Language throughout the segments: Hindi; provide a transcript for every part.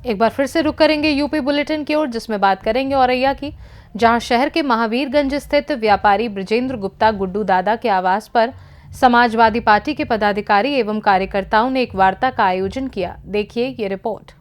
एक बार फिर से रुक करेंगे यूपी बुलेटिन की ओर, जिसमें बात करेंगे औरैया की, जहां शहर के महावीरगंज स्थित व्यापारी बृजेंद्र गुप्ता गुड्डू दादा के आवास पर समाजवादी पार्टी के पदाधिकारी एवं कार्यकर्ताओं ने एक वार्ता का आयोजन किया। देखिए ये रिपोर्ट।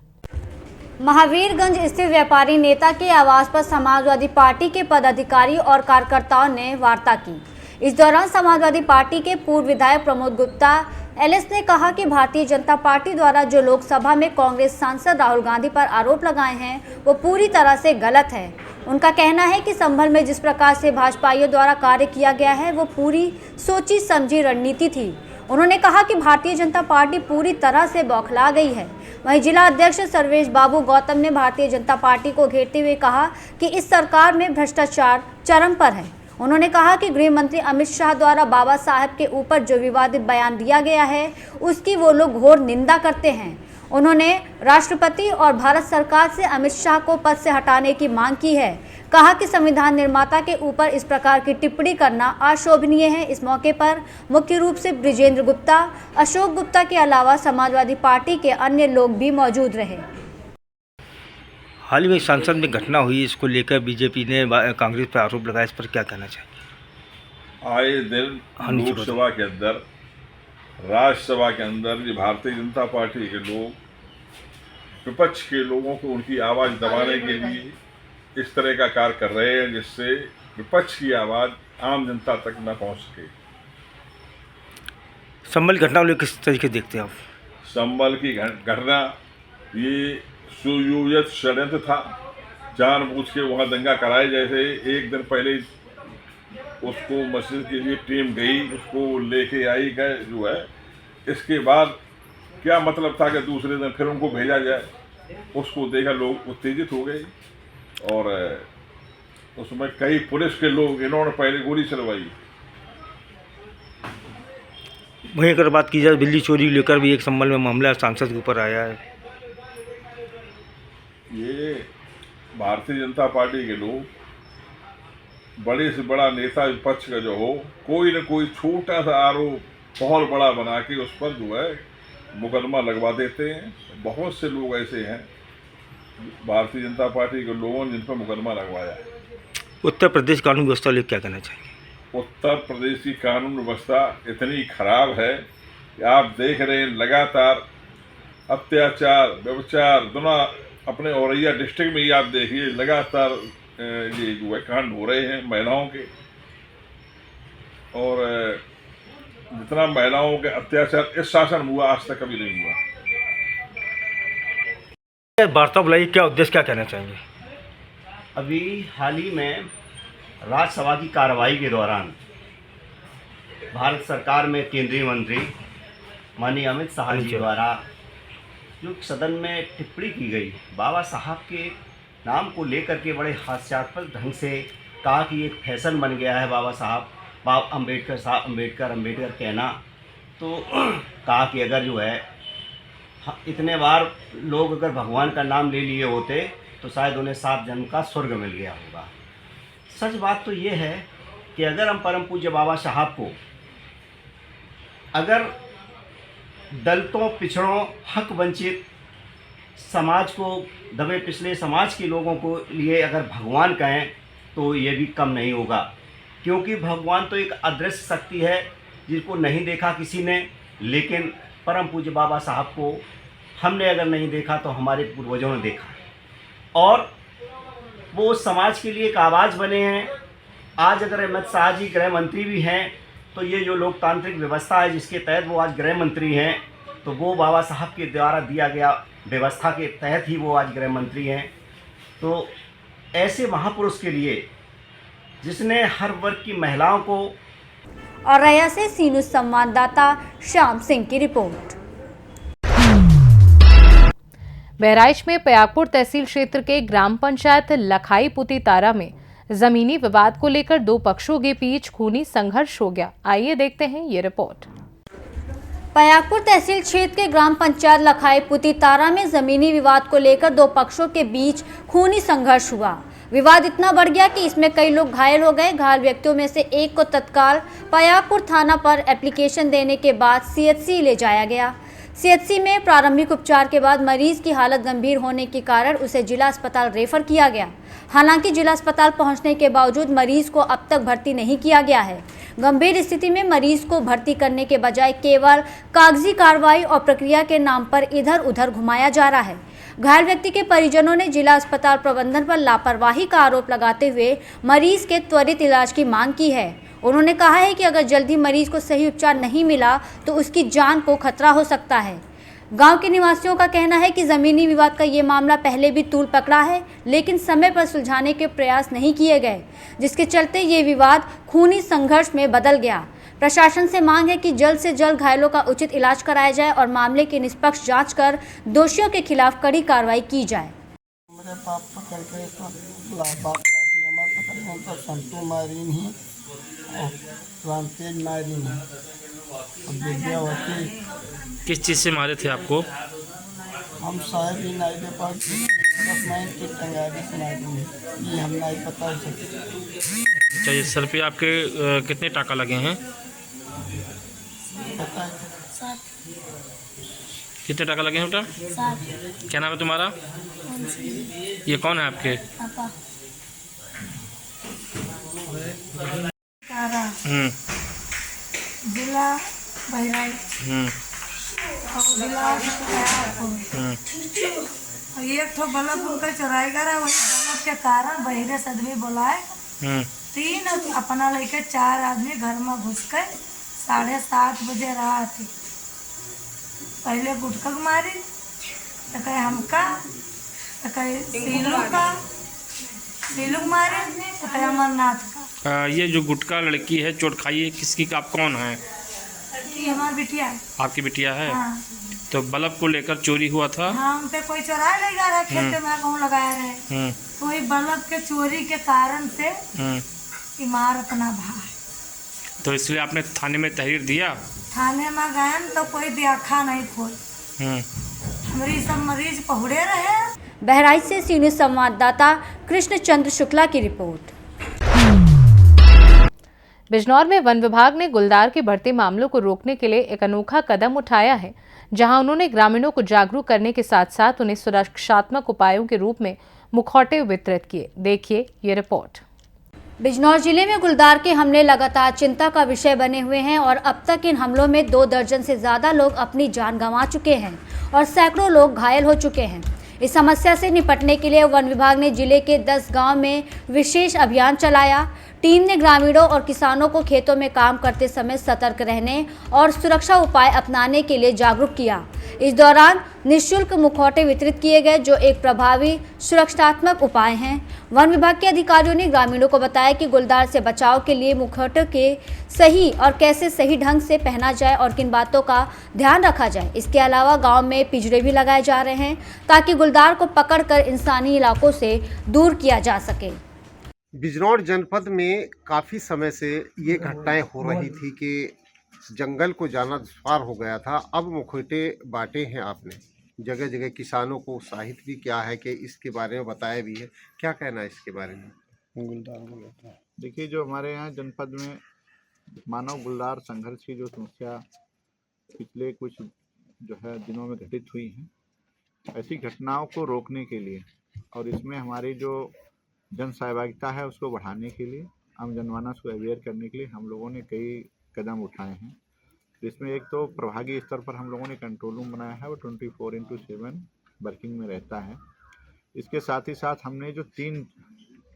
महावीरगंज स्थित व्यापारी नेता के आवास पर समाजवादी पार्टी के पदाधिकारी और कार्यकर्ताओं ने वार्ता की। इस दौरान समाजवादी पार्टी के पूर्व विधायक प्रमोद गुप्ता एलएस ने कहा कि भारतीय जनता पार्टी द्वारा जो लोकसभा में कांग्रेस सांसद राहुल गांधी पर आरोप लगाए हैं वो पूरी तरह से गलत है। उनका कहना है कि संभल में जिस प्रकार से भाजपाइयों द्वारा कार्य किया गया है वो पूरी सोची समझी रणनीति थी। उन्होंने कहा कि भारतीय जनता पार्टी पूरी तरह से बौखला गई है। वहीं जिला अध्यक्ष सर्वेश बाबू गौतम ने भारतीय जनता पार्टी को घेरते हुए कहा कि इस सरकार में भ्रष्टाचार चरम पर है। उन्होंने कहा कि गृह मंत्री अमित शाह द्वारा बाबा साहब के ऊपर जो विवादित बयान दिया गया है उसकी वो लोग घोर निंदा करते हैं। उन्होंने राष्ट्रपति और भारत सरकार से अमित शाह को पद से हटाने की मांग की है। कहा कि संविधान निर्माता के ऊपर इस प्रकार की टिप्पणी करना अशोभनीय है। इस मौके पर मुख्य रूप से बृजेंद्र गुप्ता, अशोक गुप्ता के अलावा समाजवादी पार्टी के अन्य लोग भी मौजूद रहे। हाल ही में संसद में घटना हुई, इसको लेकर बीजेपी ने कांग्रेस पर आरोप लगाया, इस पर क्या कहना चाहिए? आए दिन लोकसभा के अंदर, राज्यसभा के अंदर ये भारतीय जनता पार्टी के लोग विपक्ष के लोगों को उनकी आवाज़ दबाने के लिए इस तरह का कार्य कर रहे हैं जिससे विपक्ष की आवाज़ आम जनता तक न पहुंच सके। संभल घटना को किस तरीके देखते हैं आप? संभल की घटना ये सुयोजित षड्यंत्र था, जानबूझ के वहाँ दंगा कराए। जैसे एक दिन पहले उसको मस्जिद के लिए टीम गई, उसको लेके आई गए जो है, इसके बाद क्या मतलब था कि दूसरे दिन फिर उनको भेजा जाए। उसको देखा लोग उत्तेजित हो गए और उसमें कई पुलिस के लोग इन्होंने पहले गोली चलवाई। वहीं अगर बात की जाए बिजली चोरी लेकर भी एक संभल में मामला सांसद के ऊपर आया है। ये भारतीय जनता पार्टी के लोग बड़े से बड़ा नेता विपक्ष का जो हो, कोई न कोई छोटा सा आरोप बहुत बड़ा बना के उस पर जो है मुकदमा लगवा देते हैं। बहुत से लोग ऐसे हैं भारतीय जनता पार्टी के लोगों ने जिन पर मुकदमा लगवाया है। उत्तर प्रदेश कानून व्यवस्था लेकर क्या कहना चाहिए? उत्तर प्रदेश की कानून व्यवस्था इतनी खराब है कि आप देख रहे हैं लगातार अत्याचार, व्यभिचार दोनों अपने औरैया डिस्ट्रिक्ट में ही आप देखिए लगातार ये जो है कांड हो रहे हैं महिलाओं के। और जितना महिलाओं के अत्याचार इस शासन में हुआ आज तक कभी नहीं हुआ। वार्ता बुलाई, क्या उद्देश्य, क्या कहना चाहेंगे? अभी हाल ही में राज्यसभा की कार्रवाई के दौरान भारत सरकार में केंद्रीय मंत्री माननीय अमित शाह जी द्वारा जो सदन में टिप्पणी की गई बाबा साहब के नाम को लेकर के बड़े हास्यास्पद ढंग से कहा कि एक फैशन बन गया है बाबा साहब, अम्बेडकर साहब, अम्बेडकर कहना। तो कहा कि अगर जो है इतने बार लोग अगर भगवान का नाम ले लिए होते तो शायद उन्हें 7 जन्म का स्वर्ग मिल गया होगा। सच बात तो ये है कि अगर हम परम पूज्य बाबा साहब को अगर दलितों, पिछड़ों, हक वंचित समाज को, दबे पिछले समाज के लोगों को लिए अगर भगवान कहें तो ये भी कम नहीं होगा। क्योंकि भगवान तो एक अदृश्य शक्ति है जिसको नहीं देखा किसी ने, लेकिन परम पूज्य बाबा साहब को हमने अगर नहीं देखा तो हमारे पूर्वजों ने देखा और वो समाज के लिए एक आवाज़ बने हैं। आज अगर अमित शाह जी गृह मंत्री भी हैं तो ये जो लोकतांत्रिक व्यवस्था है जिसके तहत वो आज गृह मंत्री हैं, तो वो बाबा साहब के द्वारा दिया गया व्यवस्था के तहत ही वो आज गृह मंत्री हैं। तो ऐसे महापुरुष के लिए जिसने हर वर्ग की महिलाओं को। औरैया से सीनू संवाददाता श्याम सिंह की रिपोर्ट। बहराइच में पयागपुर तहसील क्षेत्र के ग्राम पंचायत लखाई पुती तारा में जमीनी विवाद को लेकर 2 पक्षों के बीच खूनी संघर्ष हो गया। आइए देखते हैं ये रिपोर्ट। पयागपुर तहसील क्षेत्र के ग्राम पंचायत लखाई पुती तारा में जमीनी विवाद को लेकर 2 पक्षों के बीच खूनी संघर्ष हुआ। विवाद इतना बढ़ गया कि इसमें कई लोग घायल हो गए। घायल व्यक्तियों में से एक को तत्काल पयागपुर थाना पर एप्लीकेशन देने के बाद सीएचसी ले जाया गया। सीएचसी में प्रारंभिक उपचार के बाद मरीज की हालत गंभीर होने के कारण उसे जिला अस्पताल रेफर किया गया। हालांकि जिला अस्पताल पहुंचने के बावजूद मरीज को अब तक भर्ती नहीं किया गया है। गंभीर स्थिति में मरीज को भर्ती करने के बजाय केवल कागजी कार्रवाई और प्रक्रिया के नाम पर इधर उधर घुमाया जा रहा है। घायल व्यक्ति के परिजनों ने जिला अस्पताल प्रबंधन पर लापरवाही का आरोप लगाते हुए मरीज के त्वरित इलाज की मांग की है। उन्होंने कहा है कि अगर जल्दी मरीज को सही उपचार नहीं मिला तो उसकी जान को खतरा हो सकता है। गांव के निवासियों का कहना है कि जमीनी विवाद का ये मामला पहले भी तूल पकड़ा है, लेकिन समय पर सुलझाने के प्रयास नहीं किए गए, जिसके चलते ये विवाद खूनी संघर्ष में बदल गया। प्रशासन से मांग है कि जल्द से जल्द घायलों का उचित इलाज कराया जाए और मामले की निष्पक्ष जांच कर दोषियों के खिलाफ कड़ी कार्रवाई की जाए। मेरे बाप पकड़ के तो संतू मारी नहीं और रामतेज मारी नहीं और विद्यावती। किस चीज़ से मारे थे आपको? हम साहब ही नाई के पास की टंगारी से मारी नहीं, ये हम नहीं पता सकते। अच्छा, ये सर पे आपके कितने टाका लगे हैं? पता है कितने टाका लगे हैं बेटा? क्या नाम है तुम्हारा? ये कौन है आपके? जिला बहराइच और जिला एक ठो बल्ब उनका चुराई करा, वही बल्ब के कारण बहिरे से आदमी बुलाए 3 अपना लेके 4 आदमी घर में घुस के 7:30 बजे रात पहले गुटका मारी तो कहे हमका तो कहे सीलू मारे तो कहे अमरनाथ का। ये जो गुटका लड़की है चोट खाई है, किसकी? आप कौन है? ये हमारी बिटिया है। आपकी बिटिया है? हाँ। तो बल्ब को लेकर चोरी हुआ था? हाँ, उन पे कोई चोरा लगा रहा, खेत में कहूँ लगाए रहे, तो वही बल्ब के चोरी के कारण से इमारत ना भाई। तो इसलिए आपने थाने में तहरीर दिया? थाने में गए तो कोई दियाखा नहीं खोल, हमारी सब मरीज पहुड़े रहे। बहराइच से सी न्यूज़ संवाददाता कृष्ण चंद्र शुक्ला की रिपोर्ट। बिजनौर में वन विभाग ने गुलदार के बढ़ते मामलों को रोकने के लिए एक अनोखा कदम उठाया है, जहां उन्होंने ग्रामीणों को जागरूक करने के साथ साथ उन्हें सुरक्षात्मक उपायों के रूप में मुखौटे वितरित किए। देखिए ये रिपोर्ट। बिजनौर जिले में गुलदार के हमले लगातार चिंता का विषय बने हुए हैं और अब तक इन हमलों में 2 दर्जन से ज़्यादा लोग अपनी जान गंवा चुके हैं और सैकड़ों लोग घायल हो चुके हैं। इस समस्या से निपटने के लिए वन विभाग ने जिले के 10 गांव में विशेष अभियान चलाया। टीम ने ग्रामीणों और किसानों को खेतों में काम करते समय सतर्क रहने और सुरक्षा उपाय अपनाने के लिए जागरूक किया। इस दौरान निःशुल्क मुखौटे वितरित किए गए, जो एक प्रभावी सुरक्षात्मक उपाय हैं। वन विभाग के अधिकारियों ने ग्रामीणों को बताया कि गुलदार से बचाव के लिए मुखौटे के सही और कैसे सही ढंग से पहना जाए और किन बातों का ध्यान रखा जाए। इसके अलावा गांव में पिंजरे भी लगाए जा रहे हैं ताकि गुलदार को पकड़कर इंसानी इलाकों से दूर किया जा सके। बिजनौर जनपद में काफ़ी समय से ये घटनाएं हो रही थी कि जंगल को जाना दुश्वार हो गया था। अब मुखौटे बांटे हैं आपने, जगह जगह किसानों को उत्साहित भी किया है कि इसके बारे में बताया भी है। क्या कहना है इसके बारे में? देखिए, जो हमारे यहाँ जनपद में मानव गुलदार संघर्ष की जो समस्या पिछले कुछ जो है दिनों में घटित हुई हैं, ऐसी घटनाओं को रोकने के लिए और इसमें हमारी जो जन सहभागिता है उसको बढ़ाने के लिए, आम जनमानस को अवेयर करने के लिए हम लोगों ने कई कदम उठाए हैं। जिसमें एक तो प्रभागीय स्तर पर हम लोगों ने कंट्रोल रूम बनाया है, वो 24/7 वर्किंग में रहता है। इसके साथ ही साथ हमने जो 3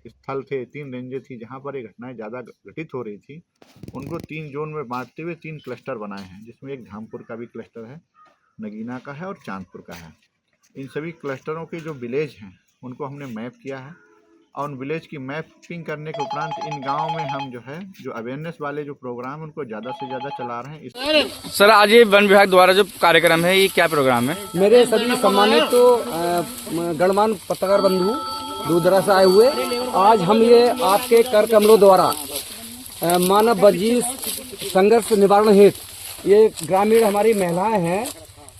स्थल थे, 3 रेंजें थी जहाँ पर ये घटनाएं ज़्यादा घटित हो रही थी, उनको 3 जोन में बांटते हुए 3 क्लस्टर बनाए हैं, जिसमें एक धामपुर का भी क्लस्टर है, नगीना का है और चांदपुर का है। इन सभी क्लस्टरों के जो विलेज हैं उनको हमने मैप किया है और उन विलेज की मैपिंग करने के उपरांत इन गाँव में हम जो अवेयरनेस वाले जो प्रोग्राम है उनको ज़्यादा से ज़्यादा चला रहे हैं। सर, आज ये वन विभाग द्वारा जो कार्यक्रम है, ये क्या प्रोग्राम है? मेरे सभी सम्मानित गणमान्य पत्रकार बंधु दूर दराज से आए हुए, आज हम ये आपके कर कमलों द्वारा मानव बजीज संघर्ष निवारण हेतु ये ग्रामीण हमारी महिलाएं हैं,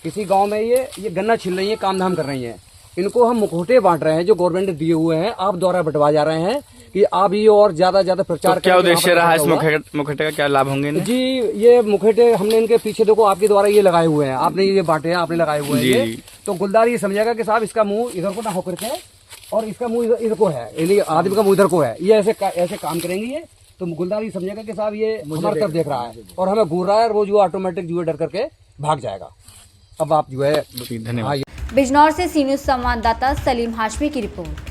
किसी गांव में ये गन्ना छिल रही हैं, काम धाम कर रही हैं। इनको हम मुखौटे बांट रहे हैं जो गवर्नमेंट ने दिए हुए हैं, आप द्वारा बंटवा जा रहे हैं कि आप ये और ज्यादा प्रचार तो क्या उद्देश्य रहा है इस मुखौटे का, क्या लाभ होंगे जी? ये मुखौटे हमने इनके पीछे देखो आपके द्वारा ये लगाए हुए हैं, आपने ये बांटे हैं, आपने लगाए हुए हैं ये। तो गुलदार ये समझेगा कि साहब इसका मुंह इधर को ना होकर के और इसका मुंह इधर को है, यानी आदमी का मुंह इधर को है, ये ऐसे काम करेंगे ये। तो गुलदार ये समझेगा कि साहब ये हमारी तरफ देख रहा है और हमें घूर रहा है, और वो जो ऑटोमेटिक जो है डर करके भाग जाएगा। अब आप जो है धन्यवाद। बिजनौर से सी न्यूज़ संवाददाता सलीम हाशमी की रिपोर्ट।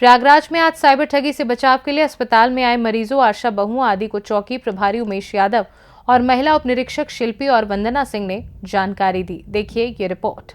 प्रयागराज में आज साइबर ठगी से बचाव के लिए अस्पताल में आए मरीजों, आशा बहुओं आदि को चौकी प्रभारी उमेश यादव और महिला उप निरीक्षक शिल्पी और वंदना सिंह ने जानकारी दी। देखिए ये रिपोर्ट।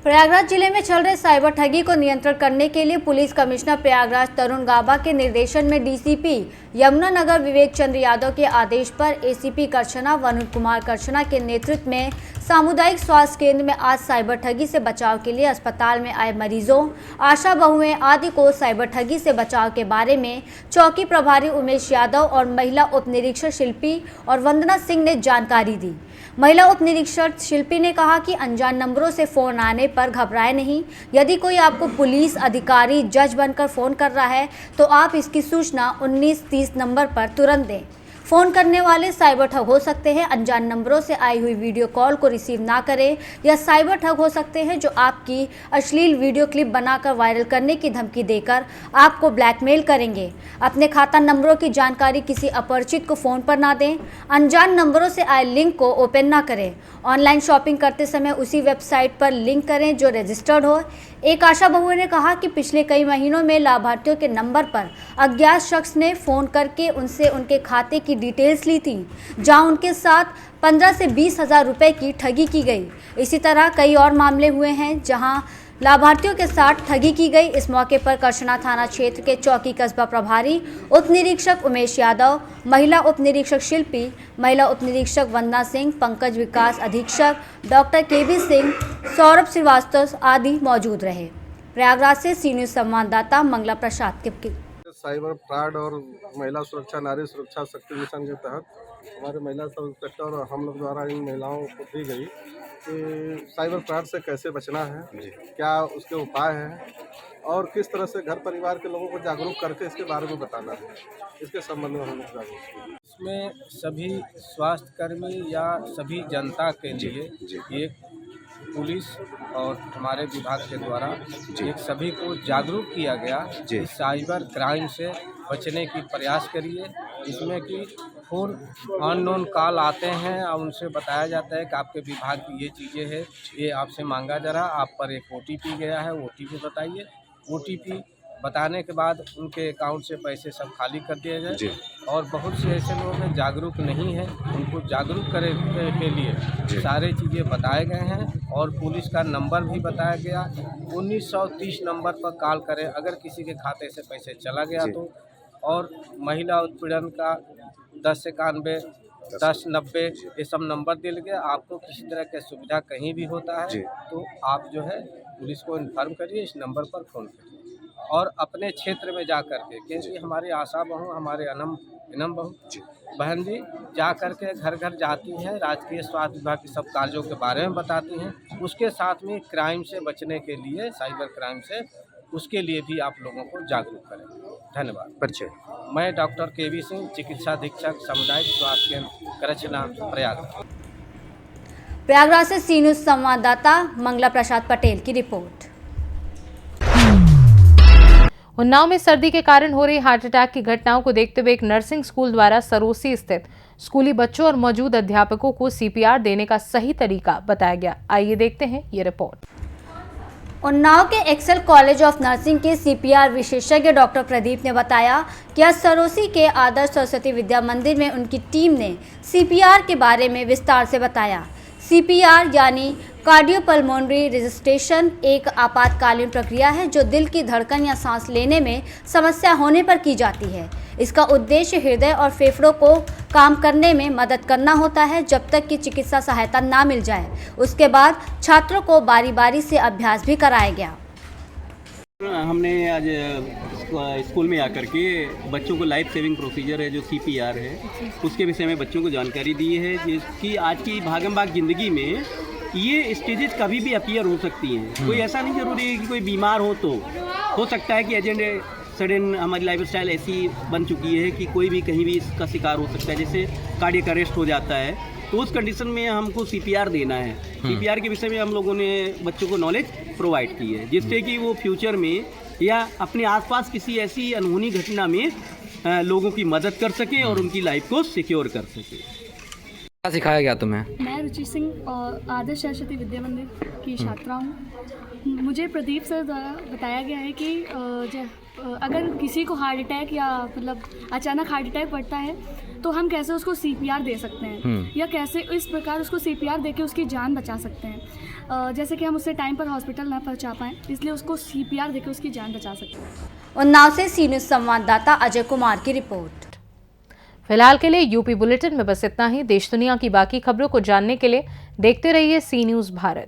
प्रयागराज जिले में चल रहे साइबर ठगी को नियंत्रण करने के लिए पुलिस कमिश्नर प्रयागराज तरुण गाबा के निर्देशन में डीसीपी यमुनानगर विवेक चंद्र यादव के आदेश पर एसीपी करछना वरुण कुमार करछना के नेतृत्व में सामुदायिक स्वास्थ्य केंद्र में आज साइबर ठगी से बचाव के लिए अस्पताल में आए मरीजों, आशा बहुएं आदि को साइबर ठगी से बचाव के बारे में चौकी प्रभारी उमेश यादव और महिला उप निरीक्षक शिल्पी और वंदना सिंह ने जानकारी दी। महिला उप निरीक्षक शिल्पी ने कहा कि अनजान नंबरों से फ़ोन आने पर घबराएं नहीं। यदि कोई आपको पुलिस अधिकारी, जज बनकर फ़ोन कर रहा है तो आप इसकी सूचना 1930 नंबर पर तुरंत दें। फ़ोन करने वाले साइबर ठग हो सकते हैं। अनजान नंबरों से आई हुई वीडियो कॉल को रिसीव ना करें। या साइबर ठग हो सकते हैं जो आपकी अश्लील वीडियो क्लिप बनाकर वायरल करने की धमकी देकर आपको ब्लैकमेल करेंगे। अपने खाता नंबरों की जानकारी किसी अपरिचित को फ़ोन पर ना दें। अनजान नंबरों से आए लिंक को ओपन ना करें। ऑनलाइन शॉपिंग करते समय उसी वेबसाइट पर लिंक करें जो रजिस्टर्ड हो। एक आशा बहु ने कहा कि पिछले कई महीनों में लाभार्थियों के नंबर पर अज्ञात शख्स ने फ़ोन करके उनसे उनके खाते की डिटेल्स ली थी, जहां उनके साथ 15 से 20 हज़ार रुपये की ठगी की गई। इसी तरह कई और मामले हुए हैं जहां लाभार्थियों के साथ ठगी की गई। इस मौके पर करछना थाना क्षेत्र के चौकी कस्बा प्रभारी उप निरीक्षक उमेश यादव, महिला उप निरीक्षक शिल्पी, महिला उप निरीक्षक वंदना सिंह, पंकज विकास अधीक्षक डॉक्टर केबी सिंह, सौरभ श्रीवास्तव आदि मौजूद रहे। प्रयागराज से सी न्यूज़ संवाददाता मंगला प्रसाद की। साइबर फ्रॉड और महिला सुरक्षा, नारी सुरक्षा शक्ति मिशन के तहत हमारे महिला सब इंस्पेक्टर और हम लोग द्वारा इन महिलाओं को दी गई कि साइबर फ्रॉड से कैसे बचना है, क्या उसके उपाय हैं और किस तरह से घर परिवार के लोगों को जागरूक करके इसके बारे में बताना है। इसके संबंध में हम लोग जागरूक। इसमें सभी स्वास्थ्यकर्मी या सभी जनता के लिए एक पुलिस और हमारे विभाग के द्वारा एक सभी को जागरूक किया गया कि साइबर क्राइम से बचने की प्रयास करिए। इसमें कि फ़ोन अननोन कॉल आते हैं और उनसे बताया जाता है कि आपके विभाग की ये चीज़ें हैं, ये आपसे मांगा जा रहा, आप पर एक OTP गया है, OTP बताइए। OTP बताने के बाद उनके अकाउंट से पैसे सब खाली कर दिए जाए। और बहुत से ऐसे लोग हैं जागरूक नहीं हैं, उनको जागरूक करने के लिए सारे चीज़ें बताए गए हैं और पुलिस का नंबर भी बताया गया। 1930 नंबर पर कॉल करें अगर किसी के खाते से पैसे चला गया तो। और महिला उत्पीड़न का 1091, 1090 ये सब नंबर दिल गया। आपको किसी तरह की सुविधा कहीं भी होता है तो आप जो है पुलिस को इन्फॉर्म करिए, इस नंबर पर फ़ोन करिए। और अपने क्षेत्र में जा कर के, क्योंकि हमारी आशा बहू, हमारे इनम बहू बहन जी जा कर के घर घर जाती हैं, राजकीय स्वास्थ्य विभाग के सब कार्यों के बारे में बताती हैं। उसके साथ में क्राइम से बचने के लिए, साइबर क्राइम से, उसके लिए भी आप लोगों को जागरूक करें। धन्यवाद। परिचय। मैं डॉक्टर केबी सिंह, चिकित्सा अधीक्षक सामुदायिक स्वास्थ्य केंद्र करछना, प्रयागराज। प्रयागराज से सी न्यूज़ संवाददाता मंगला प्रसाद पटेल की रिपोर्ट। उन्नाव में सर्दी के कारण हो रही हार्ट अटैक की घटनाओं को देखते हुए एक नर्सिंग स्कूल द्वारा सरोसी स्थित स्कूली बच्चों और मौजूद अध्यापकों को CPR देने का सही तरीका बताया गया। आइए देखते हैं ये रिपोर्ट। उन्नाव के एक्सेल कॉलेज ऑफ नर्सिंग के CPR विशेषज्ञ डॉक्टर प्रदीप ने बताया कि आज सरोसी के आदर्श सरस्वती विद्या मंदिर में उनकी टीम ने CPR के बारे में विस्तार से बताया। CPR यानी कार्डियोपल्मोनरी रेजिस्टेशन एक आपातकालीन प्रक्रिया है जो दिल की धड़कन या सांस लेने में समस्या होने पर की जाती है। इसका उद्देश्य हृदय और फेफड़ों को काम करने में मदद करना होता है जब तक कि चिकित्सा सहायता ना मिल जाए। उसके बाद छात्रों को बारी बारी से अभ्यास भी कराया गया। हमने आज स्कूल में आकर के बच्चों को लाइफ सेविंग प्रोसीजर है जो CPR है उसके विषय में बच्चों को जानकारी दी है, जिसकी आज की भागम भाग ज़िंदगी में ये स्टेजेस कभी भी अपीयर हो सकती हैं। कोई ऐसा नहीं जरूरी है कि कोई बीमार तो हो सकता है कि एजेंट सडन हमारी लाइफस्टाइल ऐसी बन चुकी है कि कोई भी कहीं भी इसका शिकार हो सकता है, जैसे कार्डियक अरेस्ट हो जाता है, तो उस कंडीशन में हमको सीपीआर देना है। सीपीआर के विषय में हम लोगों ने बच्चों को नॉलेज प्रोवाइड की है, जिससे कि वो फ्यूचर में या अपने आसपास किसी ऐसी अनहोनी घटना में लोगों की मदद कर सके और उनकी लाइफ को सिक्योर कर सके। क्या सिखाया गया तुम्हें? मैं रुचि सिंह और आदर्श सरस्वती विद्या मंदिर की छात्रा हूँ। मुझे प्रदीप सर द्वारा बताया गया है कि अगर किसी को हार्ट अटैक या मतलब अचानक हार्ट अटैक पड़ता है तो हम कैसे उसको सीपीआर दे सकते हैं या कैसे इस प्रकार उसको सीपीआर देके उसकी जान बचा सकते हैं। जैसे कि हम उससे टाइम पर हॉस्पिटल ना पहुंचा पाएँ, इसलिए उसको सीपीआर देके उसकी जान बचा सकते हैं। उन्नाव से सी न्यूज़ संवाददाता अजय कुमार की रिपोर्ट। फिलहाल के लिए यूपी बुलेटिन में बस इतना ही। देश दुनिया की बाकी खबरों को जानने के लिए देखते रहिए सी न्यूज़ भारत।